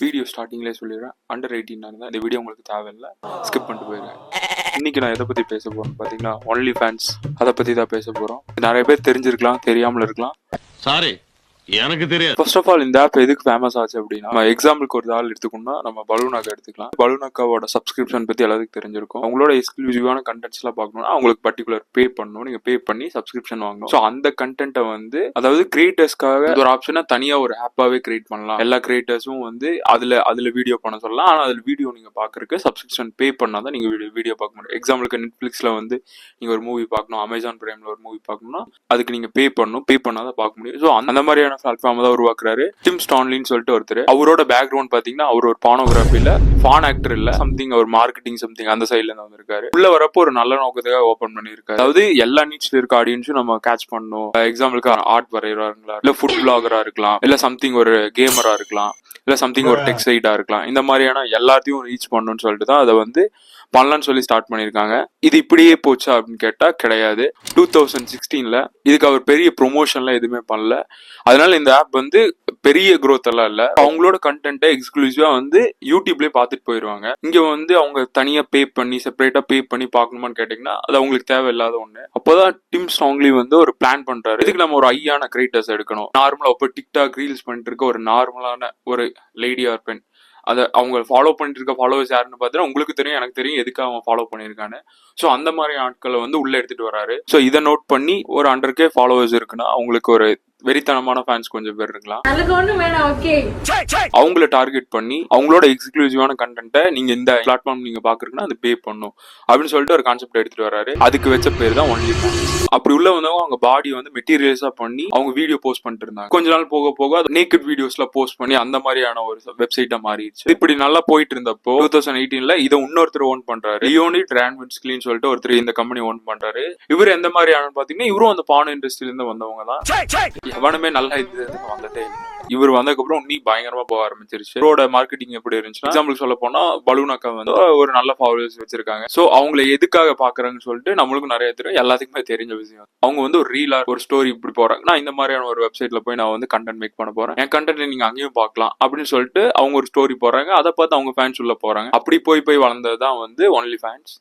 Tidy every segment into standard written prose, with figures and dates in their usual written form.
Video ஸ்டார்டிங்லேயே சொல்லிடுறேன், under 18 இருந்தால் இந்த வீடியோ உங்களுக்கு தேவையில்லை, ஸ்கிப் பண்ணிட்டு போயிருக்கேன். இன்னைக்கு நான் எதை பற்றி பேச போகிறேன்னு பார்த்தீங்கன்னா ஒன்லி ஃபேன்ஸ், அதை பற்றி தான் பேச போகிறோம். நிறைய பேர் தெரிஞ்சிருக்கலாம், தெரியாமல் இருக்கலாம். சாரி, எனக்கு தெரியாது. ஃபர்ஸ்ட் ஆஃப் ஆல் இந்த ஆப் எதுக்கு ஃபேமஸ் ஆச்சு அப்படின்னா, நம்ம எக்ஸாம்பிளுக்கு ஒரு ஆள் எடுத்துக்கணும்னா நம்ம பலூனாக்கா எடுத்துக்கலாம். பலூனாக்காவோட சப்ஸ்கிரிப்ஷன் பத்தி எல்லாத்துக்கும் தெரிஞ்சிருக்கும். அவங்களோட எக்ஸ்க்ளூசிவான கண்டென்ட்ஸ் எல்லாம் பார்க்கணும்னா அவங்களுக்கு பர்டிகுலர் பே பண்ணணும். நீங்க பே பண்ணி சப்ஸ்கிரிப்ஷன் வாங்கணும். ஸோ அந்த கண்டென்ட்டை வந்து அதாவது கிரியேட்டர்ஸ்க்காக ஒரு ஆப்ஷனா தனியா ஒரு ஆப்பாவே கிரியேட் பண்ணலாம். எல்லா கிரியேட்டர்ஸும் வந்து அதுல வீடியோ பண்ண சொல்லலாம். ஆனா அதுல வீடியோ நீங்க பாக்குறதுக்கு சப்ஸ்கிரிப்ஷன் பே பண்ணாதான் நீங்க வீடியோ பார்க்க முடியும். எக்ஸாம்பிளுக்கு நெட்ஃபிளிக்ஸ்ல வந்து நீங்க ஒரு மூவி பார்க்கணும், அமேசான் பிரைம்ல ஒரு மூவி பார்க்கணும்னா அதுக்கு நீங்க பே பண்ணணும். பே பண்ணாதான் பார்க்க முடியும். ஸோ அந்த மாதிரியான பிளாட்ஃபார்ம் தான் உருவாக்குறாரு டிம் ஸ்டான்லின்னு சொல்லிட்டு ஒருத்தர். அவரோட பேக்ரவுண்ட் பாத்தீங்கன்னா அவர் ஒரு பானோகிராஃபில ஃபான் ஆக்டர் இல்ல, சம்திங் அவர் மார்க்கெட்டிங் சம்திங் அந்த சைட்ல இருந்து வந்திருக்காரு. உள்ள வரப்போ ஒரு நல்ல நோக்கத்துக்காக ஓபன் பண்ணிருக்காரு. அதாவது எல்லா நீட்ஸ்ல இருக்க ஆடியன்ஸும் நம்ம கேட்ச் பண்ணணும். எக்ஸாம்பிளுக்கு ஆர்ட் வரையறாங்களா, இல்ல ஃபுட் பிளாகரா இருக்கலாம், இல்ல சம்திங் ஒரு கேமரா இருக்கலாம், இல்ல சம்திங் ஒரு டெக் சைடா இருக்கலாம். இந்த மாதிரியான எல்லாத்தையும் ரீச் பண்ணணும்னு சொல்லிட்டு தான் அதை வந்து பண்ணலான்னு சொல்லி ஸ்டார்ட் பண்ணிருக்காங்க. இது இப்படியே போச்சா அப்படின்னு கேட்டா கிடையாது. 2016ல இதுக்கு அவர் பெரிய ப்ரொமோஷன்லாம் எதுவுமே பண்ணல. அதனால இந்த ஆப் வந்து பெரிய growth எல்லாம் இல்ல. அவங்களோட கண்டென்ட்டை எக்ஸ்க்ளூசிவா வந்து யூடியூப்லயே பார்த்துட்டு போயிருவாங்க. இங்க வந்து அவங்க தனியா பே பண்ணி செப்பரேட்டா பே பண்ணி பார்க்கணுமான்னு கேட்டீங்கன்னா அது அவங்களுக்கு தேவையில்லாத ஒண்ணு. அப்போதான் டிம் ஸ்டான்லி வந்து ஒரு பிளான் பண்றாரு. இதுக்கு நம்ம ஒரு ஐயான கிரியேட்டர்ஸ் எடுக்கணும். நார்மலா இப்போ டிக்டாக் ரீல்ஸ் பண்ணிட்டு இருக்க ஒரு நார்மலான ஒரு லேடி ஆர் பெண், அதை அவங்க ஃபாலோ பண்ணிட்டு இருக்க ஃபாலோவர்ஸ் யாருன்னு பார்த்தீங்கன்னா உங்களுக்கு தெரியும், எனக்கு தெரியும் எதுக்கு அவன் ஃபாலோ பண்ணியிருக்கான்னு. ஸோ அந்த மாதிரி ஆட்களை வந்து உள்ள எடுத்துட்டு வராரு. ஸோ இதை நோட் பண்ணி ஒரு 100K ஃபாலோவர்ஸ் இருக்குன்னா அவங்களுக்கு ஒரு வெறித்தனமான ஃபேன்ஸ் கொஞ்சம் பேர் இருக்கலாம். அவங்கள டார்கெட் பண்ணி அவங்களோட எக்ஸ்க்ளூசிவான கண்டென்ட்டை நீங்க இந்த பிளாட்ஃபார்ம் நீங்க பாக்குறீங்கன்னா அது பே பண்ணும் அப்படின்னு சொல்லிட்டு ஒரு கான்செப்ட் எடுத்துட்டு வராரு. அதுக்கு வச்ச பேர் தான் ஒன்லி ஃபேன்ஸ். அப்படி உள்ள வந்தவங்க அவங்க பாடி வந்து மெட்டீரியல்ஸா பண்ணி அவங்க வீடியோ போஸ்ட் பண்ணிட்டு இருந்தாங்க. கொஞ்ச நாள் போக போக அது நேக்கட் வீடியோஸ்ல போஸ்ட் பண்ணி அந்த மாதிரியான ஒரு வெப்சைட்டா மாறிடுச்சு. இப்படி நல்லா போயிட்டு இருந்தப்போ 2018ல இதை இன்னொருத்தர் ஓன் பண்றாரு. லியோனிட் ரான்வின்ஸ்கின்னு சொல்லிட்டு ஒருத்தர் இந்த கம்பெனி ஓன் பண்றாரு. இவர் எந்த மாதிரியான பாத்தீங்கன்னா இவரும் அந்த பான் இண்டஸ்ட்ரியில இருந்து வந்தவங்க தான். எவனுமே நல்லா இது வந்துட்டே இல்லை. இவர் வந்ததுக்கப்புறம் நீ பயங்கரமா போக ஆரம்பிச்சிருச்சு. இவரோட மார்க்கெட்டிங் எப்படி இருந்துச்சுன்னா, எக்ஸாம்பிள் சொல்ல போனா பலூனாக்கா வந்து ஒரு நல்ல ஃபாலோவர்ஸ் வச்சிருக்காங்க. சோ அவங்களை எதுக்காக பாக்குறாங்கன்னு சொல்லிட்டு நம்மளுக்கும் நிறைய தெரியும், எல்லாத்துக்குமே தெரிஞ்ச விஷயம். அவங்க வந்து ஒரு ரீலா ஒரு ஸ்டோரி இப்படி போறாங்க, நான் இந்த மாதிரியான ஒரு வெப்சைட்ல போய் நான் வந்து கண்டென்ட் மேக் பண்ண போறேன், என் கண்டென்ட் நீங்க அங்கேயும் பார்க்கலாம் அப்படின்னு சொல்லிட்டு அவங்க ஒரு ஸ்டோரி போறாங்க. அதை பார்த்து அவங்க ஃபேன்ஸ் உள்ள போறாங்க. அப்படி போய் வளர்ந்ததுதான் வந்து ஒன்லி ஃபேன்ஸ்.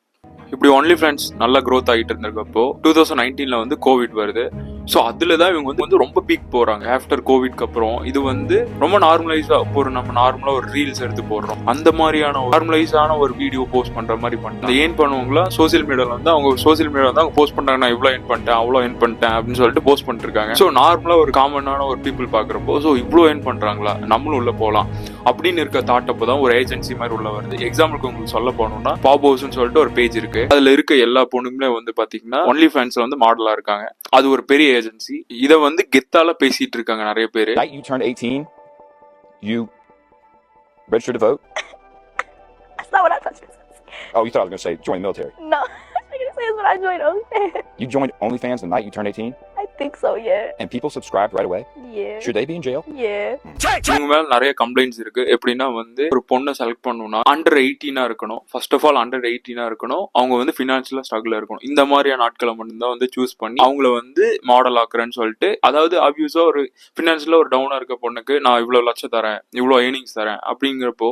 இப்படி ஒன்லி ஃபேன்ஸ் நல்லா க்ரோத் ஆகிட்டு இருந்திருக்கப்போ 2019ல வந்து கோவிட் வருது. ஸோ அதுல தான் இவங்க வந்து ரொம்ப பீக் போறாங்க. ஆஃப்டர் கோவிட்க்கு அப்புறம் இது வந்து ரொம்ப நார்மலைஸா ஒரு நம்ம நார்மலா ஒரு ரீல்ஸ் எடுத்து போடுறோம், அந்த மாதிரியான நார்மலைஸான ஒரு வீடியோ போஸ்ட் பண்ற மாதிரி பண்ணுறாங்க. ஏன் பண்ணுவாங்களா, சோசியல் மீடியால வந்து அவங்க போஸ்ட் பண்றாங்க, நான் இவ்வளோ ஏன் பண்ணிட்டேன் அவ்வளோ ஏன் பண்ணிட்டேன் அப்படின்னு சொல்லிட்டு போஸ்ட் பண்ணிருக்காங்க. ஸோ நார்மலா ஒரு காமனான ஒரு பீப்புள் பாக்குறப்போ ஸோ இவ்வளோ ஏன் பண்றாங்களா, நம்மளும் உள்ள போகலாம் அப்படின்னு இருக்க தாட்டப்போ தான் ஒரு ஏஜென்சி மாதிரி உள்ள வருது. எக்ஸாம்பிளுக்கு உங்களுக்கு சொல்ல போனோம்னா பாப் ஹவுஸ்னு சொல்லிட்டு ஒரு பேஜ் இருக்கு. அதுல இருக்க எல்லா பொண்ணுங்களே வந்து பாத்தீங்கன்னா ஒன்லி ஃபேன்ஸ்ல வந்து மாடலா இருக்காங்க. அது ஒரு பெரிய ஏஜென்சி. இத வந்து கெத்தால பேசிட்டு இருக்காங்க நிறைய பேர். You turned 18, you registered to vote? That's not what I thought you were going to say. Oh, you thought I was going to say join the military. No, I was going to say is when I joined OnlyFans. You joined OnlyFans the night you turned 18? I think so, yeah. And people subscribed right away? Yeah. Should they be in jail? Yeah. இவங்க மேல நிறைய complaints இருக்கு. எப்படின்னா வந்து ஒரு பொண்ணை select பண்ணணும்னா under 18 இருக்கணும். ஃபர்ஸ்ட் ஆஃப் ஆல் அண்டர் 18 இருக்கணும். அவங்க வந்து ஃபினான்ஷியலா ஸ்ட்ரகிள் இருக்கணும். இந்த மாதிரியான ஆட்களை மட்டும்தான் வந்து சூஸ் பண்ணி அவங்கள வந்து மாடல் ஆக்குறேன்னு சொல்லிட்டு, அதாவது ஆப்வியஸா ஒரு ஃபினான்ஷியலா ஒரு டவுனா இருக்க பொண்ணுக்கு நான் இவ்வளவு லட்சம் தரேன், இவ்வளவு ஏர்னிங்ஸ் தரேன் அப்படிங்கிறப்போ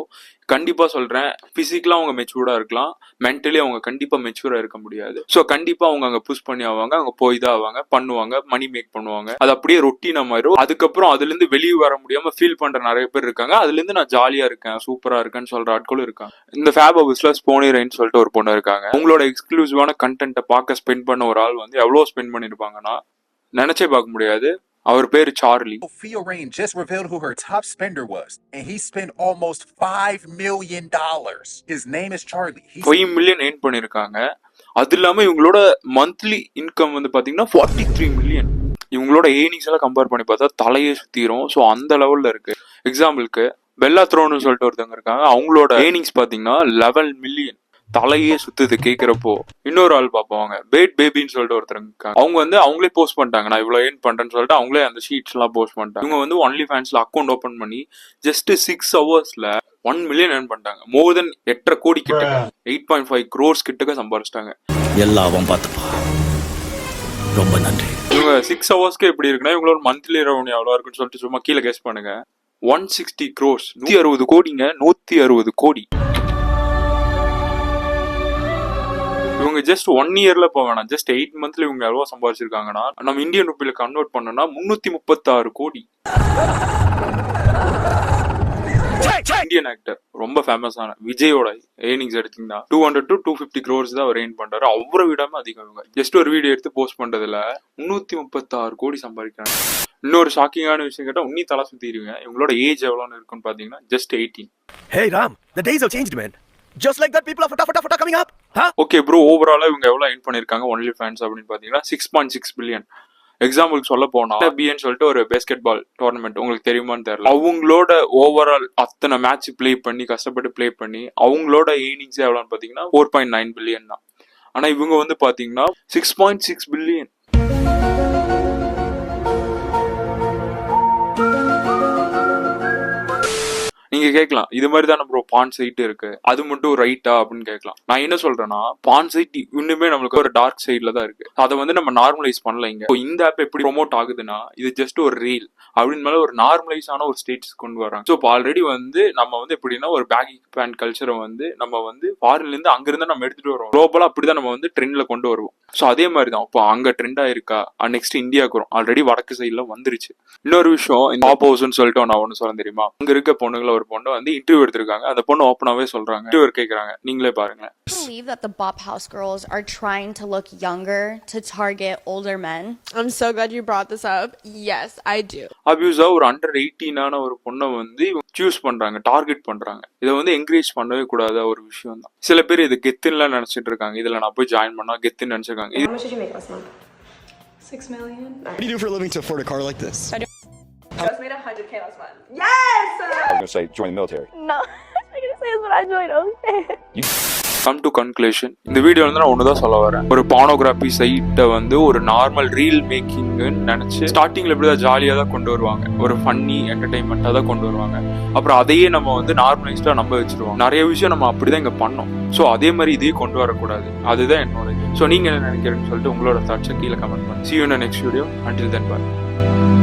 கண்டிப்பா சொல்றேன், பிசிக்கலா அவங்க மெச்சூர்டா இருக்கலாம், மென்டலி அவங்க கண்டிப்பா மெச்சூரா இருக்க முடியாது. ஸோ கண்டிப்பா அவங்க அங்க புஷ் பண்ணி ஆவாங்க, அங்க போய் தான் ஆவாங்க, பண்ணுவாங்க, மணி மேக் பண்ணுவாங்க. அது அப்படியே ரொட்டீனா மாறும். அதுக்கப்புறம் அதுல இருந்து வெளியே வர முடியாம ஃபீல் பண்ற நிறைய பேர் இருக்காங்க. அதுல இருந்து நான் ஜாலியா இருக்கேன், சூப்பரா இருக்கேன்னு சொல்ற ஆட்களும் இருக்காங்க. இந்த ஃபேப் ஹவுஸ்ல ஸ்போனி ரெயின் சொல்லிட்டு ஒரு பொண்ணு இருக்காங்க. உங்களோட எக்ஸ்க்ளூசிவான கண்டென்ட்டை பார்க்க ஸ்பெண்ட் பண்ண ஒரு ஆள் வந்து எவ்வளவு ஸ்பெண்ட் பண்ணிருப்பாங்கன்னா நினைச்சே பார்க்க முடியாது. அவர் பேரு Charlie. Fia Rain just revealed who her top spender was, and he spent almost $5 million. His name is Charlie. 5 million earn பண்ணிருக்காங்க. அது இல்லாம இவங்களோட மந்த்லி இன்கம் வந்து பாத்தீங்கன்னா 43 மில்லியன். இவங்களோட ஏர்னிங்ஸ் எல்லாம் கம்பேர் பண்ணி பார்த்தா தலையே சுத்திரும். ஸோ அந்த லெவல்ல இருக்கு. எக்ஸாம்பிளுக்கு பெல்லா த்ரோன்னு சொல்லிட்டு ஒருத்தவங்க இருக்காங்க. அவங்களோட ஏர்னிங்ஸ் பாத்தீங்கன்னா 11 மில்லியன். தலையே சுத்துது கேக்குறப்போ. இன்னொரு ஆள் பார்ப்பாங்க, பேட் பேபின்னு சொல்லிட்டு ஒருத்தர் இருக்காங்க. அவங்க வந்து அவங்களே போஸ்ட் பண்ணிட்டாங்க, நான் இவ்வளவு ஏர்ன் பண்றேன்னு சொல்லிட்டு அவங்களே அந்த ஷீட்ஸ் எல்லாம் போஸ்ட் பண்ணிட்டாங்க. இவங்க வந்து ஒன்லி ஃபேன்ஸ்ல அக்கௌண்ட் ஓபன் பண்ணி ஜஸ்ட் 6 ஹவர்ஸ்ல 1 மில்லியன் ஏர்ன் பண்ணிட்டாங்க. மோர் தென் 8.5 கோடி கிட்ட, 8.5 crores கிட்டக்க சம்பாதிச்சிட்டாங்க. எல்லாவும் பார்த்துப்பா, ரொம்ப நன்றி. இவங்க 6 ஹவர்ஸ்க்கு எப்படி இருக்குன்னா இவங்களோட மந்த்லி ரெவன்யூ எவ்வளவு இருக்குன்னு சொல்லிட்டு சும்மா கீழே கெஸ் பண்ணுங்க. 160 crores, 160 கோடிங்க, 160 கோடி. இவங்க ஜஸ்ட் 1 இயர்ல போக வேணாம், ஜஸ்ட் 8 monthsல இவங்க எவ்வளவு சம்பாதிச்சிருக்காங்கன்னா நம்ம இந்தியன் ருப்பியில கன்வெர்ட் பண்ணோம்னா 336 கோடி. இந்தியன் ஆக்டர், ரொம்ப ஃபேமஸான விஜயோட ஏர்னிங்ஸ் எடுத்தீங்கன்னா 200 to 250 crores தான் அவர் ஏர்ன் பண்றாரு. அவரை விடாம அதிகம். இவங்க ஜஸ்ட் ஒரு வீடியோ எடுத்து போஸ்ட் பண்றதுல 336 கோடி சம்பாதிக்கிறாங்க. இன்னொரு ஷாக்கிங்கான விஷயம் கேட்டா உன்னி தலை சுத்திடுவீங்க. இவங்களோட ஏஜ் எவ்வளவுன்னு இருக்குன்னு பாத்தீங்கன்னா just 18. Hey Ram, the days have changed, man. Just like that, people are fata coming up. Huh? Okay bro, ஓவராலா இவங்க எவ்வளவு ஏர்ன் பண்ணிருக்காங்க ஒன்லி ஃபேன்ஸ் அப்படின்னு பாத்தீங்கன்னா 6.6 பில்லியன். எக்ஸாம்பிளுக்கு சொல்ல போனா பின்னு சொல்லிட்டு ஒரு பேஸ்கெட் பால் டோர்னமெண்ட், உங்களுக்கு தெரியுமான்னு தெரியல. அவங்களோட ஓவரால் அத்தனை மேட்ச் பிளே பண்ணி கஷ்டப்பட்டு பிளே பண்ணி அவங்களோட ஏர்னிங்ஸ் எவ்வளோன்னு பாத்தீங்கன்னா 4.9 பில்லியன் தான். ஆனா இவங்க வந்து பாத்தீங்கன்னா 6.6 பில்லியன். நீங்க கேட்கலாம், இது மாதிரி தானே ப்ரோ பான் சைட் இருக்கு, அது மட்டும் ரைட்டா அப்படின்னு கேட்கலாம். நான் என்ன சொல்றேன்னா, பான் சைட் இன்னுமே நம்மளுக்கு ஒரு டார்க் சைட்ல தான் இருக்கு. அதை வந்து நம்ம நார்மலைஸ் பண்ணல. இங்க இந்த ஆப் எப்படி ப்ரொமோட் ஆகுதுன்னா, இது ஜஸ்ட் ஒரு ரீல் அப்படின்னு மேல ஒரு நார்மலைஸ் ஆன ஒரு ஸ்டேட்ஸ் கொண்டு வராங்க. ஸோ இப்போ ஆல்ரெடி வந்து நம்ம வந்து எப்படின்னா ஒரு பேகி பேண்ட் கல்ச்சரை வந்து நம்ம வந்து ஃபாரின்ல இருந்து அங்கிருந்து நம்ம எடுத்துட்டு வரோம். குளோபலா அப்படிதான் நம்ம வந்து ட்ரெண்ட்ல கொண்டு வருவோம். ஸோ அதே மாதிரி தான் இப்போ அங்க ட்ரெண்ட் ஆயிருக்கா, நெக்ஸ்ட் இந்தியாவுக்கு வரும். ஆல்ரெடி வடக்கு சைட்ல வந்துருச்சு. இன்னொரு விஷயம், இந்த டாப் ஹவுஸ்ன்னு சொல்லிட்டு நான் ஒன்னு சொல்ல தெரியுமா, அங்க இருக்க பொண்ணுங்களை ஒரு பொண்ணு வந்து இன்டர்வியூ எடுத்திருக்காங்க. அந்த பொண்ணு ஓப்பனாவே சொல்றாங்க, இன்டர்வியூ கேக்குறாங்க, நீங்களே பாருங்க. I believe that the Bop House girls are trying to look younger to target older men. I'm so glad you brought this up. Yes, I do. அபியூஸா ஒரு அண்டர் 18 ஒரு பொண்ணை வந்து சூஸ் பண்றாங்க, டார்கெட் பண்றாங்க. இதை வந்து என்கரேஜ் பண்ணவே கூடாத ஒரு விஷயம் தான். சில பேர் இது கெத்துன்னு நினைச்சிட்டு இருக்காங்க. இதுல நான் போய் ஜாயின் பண்ணா கெத்துன்னு நினைச்சிருக்காங்க. How much did you make last month? 6 million. What do you do for a living to afford a car like this? I just made 100K last month. Yes! I was gonna say join the military. No, I'm gonna say is when I joined OnlyFans. Come to conclusion. இந்த video வந்து நான் ஒண்ணுதான் சொல்ல வரேன். ஒரு பானோகிராபி சைட்டை வந்து ஒரு நார்மல் ரீல் மேக்கிங்னு நினைச்சு ஸ்டார்டிங்ல எப்படிதான் ஜாலியா தான் கொண்டு வருவாங்க, ஒரு ஃபன்னி என்டர்டைன்மெண்டா தான் கொண்டு வருவாங்க. அப்புறம் அதையே நம்ம வந்து நார்மலைஸ்டா நம்ப வச்சிருவோம். நிறைய விஷயம் நம்ம அப்படிதான் இங்க பண்ணோம். ஸோ அதே மாதிரி இதையே கொண்டு வரக்கூடாது. அதுதான் என்னோட. ஸோ நீங்க என்ன நினைக்கிறேன்னு சொல்லிட்டு உங்களோட தாட்ஸை கீழே கமெண்ட் பண்ணுங்க. See you in the next video. Until then, bye.